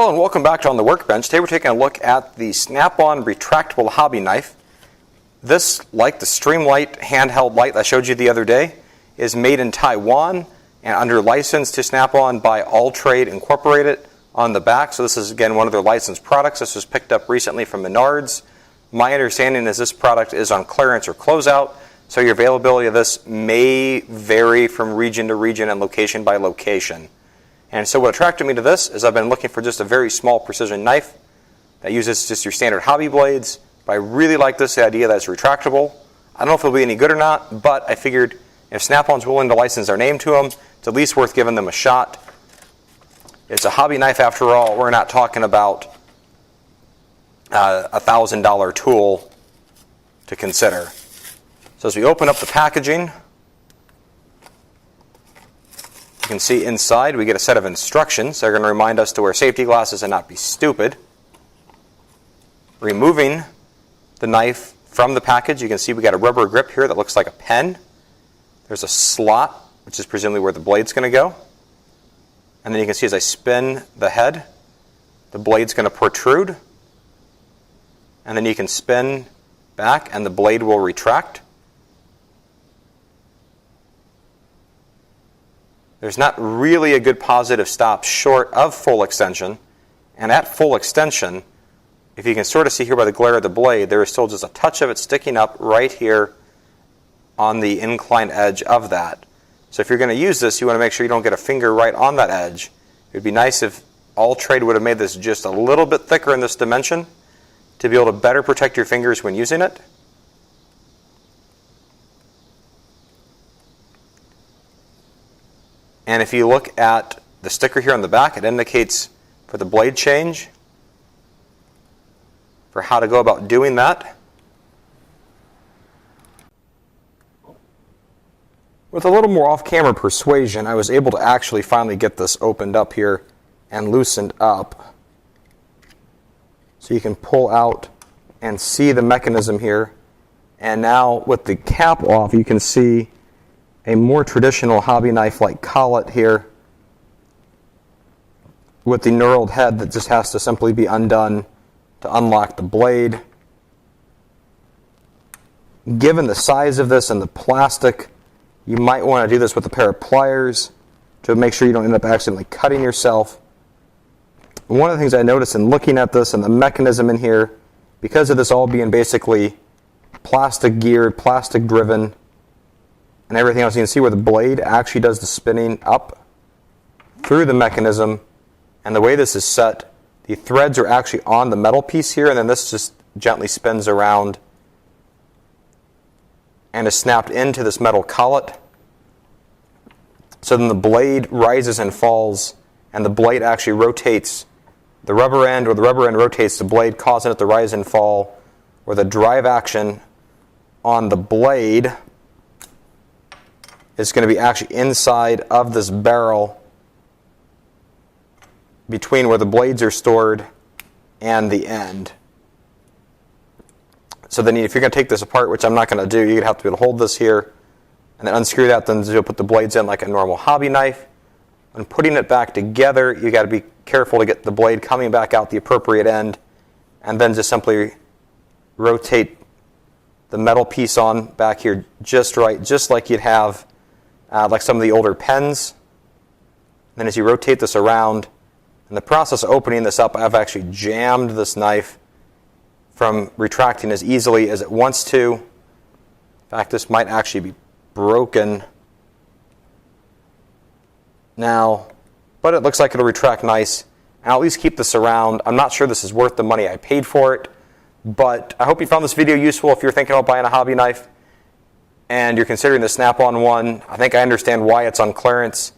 Hello and welcome back to On the Workbench. Today we're taking a look at the Snap-on retractable hobby knife. This, like the Streamlight handheld light that I showed you the other day, is made in Taiwan and under license to Snap-on by All-Trade Incorporated on the back. So this is again one of their licensed products. This was picked up recently from Menards. My understanding is this product is on clearance or closeout, so your availability of this may vary from region to region and location by location. And so what attracted me to this is I've been looking for just a very small precision knife that uses just your standard hobby blades, but I really like this idea that it's retractable. I don't know if it'll be any good or not, but I figured if Snap-on's willing to license their name to them, it's at least worth giving them a shot. It's a hobby knife after all. We're not talking about a $1,000 tool to consider. So as we open up the packaging, you can see inside we get a set of instructions. They're going to remind us to wear safety glasses and not be stupid. Removing the knife from the package, you can see we got a rubber grip here that looks like a pen. There's a slot, which is presumably where the blade's going to go. And then you can see as I spin the head, the blade's going to protrude. And then you can spin back and the blade will retract. There's not really a good positive stop short of full extension. And at full extension, if you can sort of see here by the glare of the blade, there is still just a touch of it sticking up right here on the inclined edge of that. So if you're going to use this, you want to make sure you don't get a finger right on that edge. It would be nice if All-Trade would have made this just a little bit thicker in this dimension to be able to better protect your fingers when using it. And if you look at the sticker here on the back, it indicates for the blade change, for how to go about doing that. With a little more off-camera persuasion, I was able to actually finally get this opened up here and loosened up. So you can pull out and see the mechanism here. And now with the cap off, you can see a more traditional hobby knife like collet here with the knurled head that just has to simply be undone to unlock the blade. Given the size of this and the plastic, you might want to do this with a pair of pliers to make sure you don't end up accidentally cutting yourself. One of the things I noticed in looking at this and the mechanism in here, because of this all being basically plastic geared, plastic driven, and everything else, you can see where the blade actually does the spinning up through the mechanism. And the way this is set, the threads are actually on the metal piece here, and then this just gently spins around and is snapped into this metal collet. So then the blade rises and falls, and the blade actually rotates the rubber end, or the rubber end rotates the blade, causing it to rise and fall, or the drive action on the blade is going to be actually inside of this barrel between where the blades are stored and the end. So then if you're going to take this apart, which I'm not going to do, you're going to have to be able to hold this here and then unscrew that, then you'll put the blades in like a normal hobby knife. When putting it back together, you got to be careful to get the blade coming back out the appropriate end, and then just simply rotate the metal piece on back here just right, just like you'd have like some of the older pens. Then as you rotate this around, in the process of opening this up, I've actually jammed this knife from retracting as easily as it wants to. In fact, this might actually be broken now, but it looks like it'll retract nice. I'll at least keep this around. I'm not sure this is worth the money I paid for it, but I hope you found this video useful. If you're thinking about buying a hobby knife and you're considering the Snap-on one, I think I understand why it's on clearance.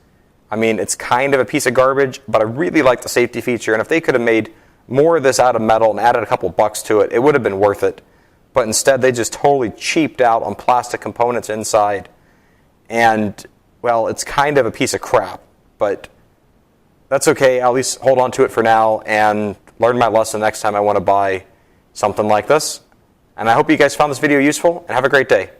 I mean, it's kind of a piece of garbage, but I really like the safety feature, and if they could have made more of this out of metal and added a couple bucks to it, it would have been worth it. But instead, they just totally cheaped out on plastic components inside. And, well, it's kind of a piece of crap. But that's okay. I'll at least hold on to it for now and learn my lesson next time I want to buy something like this. And I hope you guys found this video useful, and have a great day.